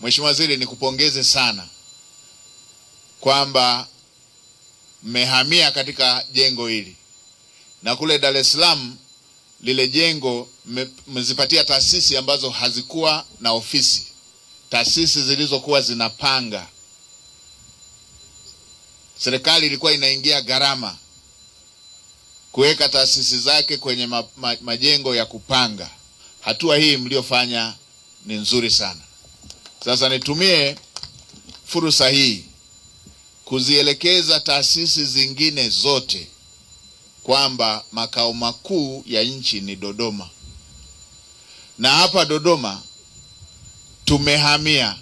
Mheshimiwa Waziri, nikupongeze sana kwamba mmehamia katika jengo hili, na kule Dar es Salaam lile jengo mmezipatia taasisi ambazo hazikuwa na ofisi, taasisi zilizokuwa zinapanga. Serikali ilikuwa inaingia gharama kuweka taasisi zake kwenye majengo ya kupanga. Hatua hii mliofanya ni nzuri sana. Sasa nitumie fursa hii kuzielekeza taasisi zingine zote kwamba makao makuu ya nchi ni Dodoma, na hapa Dodoma tumehamia.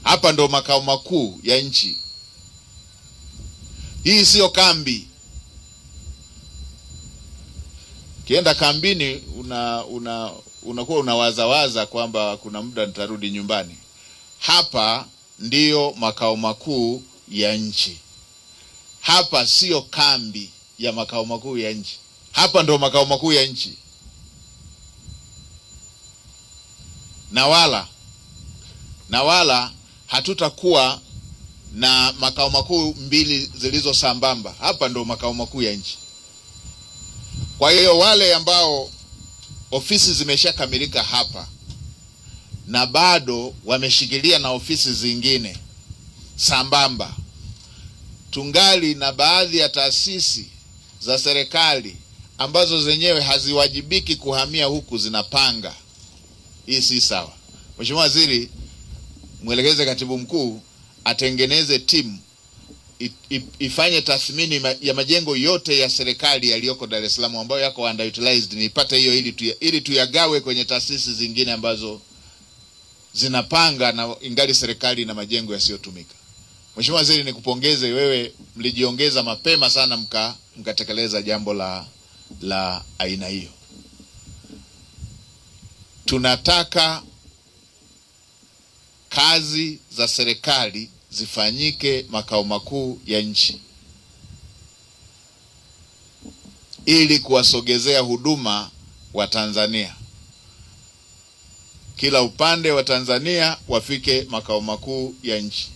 Hapa ndo makao makuu ya nchi. Hii sio kambi. Kienda kambini unakuwa unawazawaza kwamba kuna muda nitarudi nyumbani. Hapa ndiyo makao makuu ya nchi. Hapa sio kambi ya makao makuu ya nchi. Hapa ndo makao makuu ya nchi. Na wala hatutakuwa na makao makuu mbili zilizo sambamba. Hapa ndo makao makuu ya nchi. Kwa hiyo wale ambao ofisi zimeshakamilika hapa na bado wameshikilia na ofisi zingine sambamba, tungali na baadhi ya taasisi za serikali ambazo zenyewe haziwajibiki kuhamia huku zinapanga. Hii si sawa. Mheshimiwa Waziri, mwelekeze Katibu Mkuu atengeneze timu ifanye tathmini ya majengo yote ya serikali yaliyoko Dar es Salaam ambayo yako underutilized, nipate hiyo ili tuyagawe kwenye taasisi zingine ambazo zinapanga na ingali serikali na majengo yasiyotumika. Mheshimiwa Waziri, nikupongeze wewe, mlijiongeza mapema sana mkatekeleza jambo la aina hiyo. Tunataka kazi za serikali zifanyike makao makuu ya nchi ili kuwasogezea huduma wa Tanzania. Kila upande wa Tanzania wafike makao makuu ya nchi.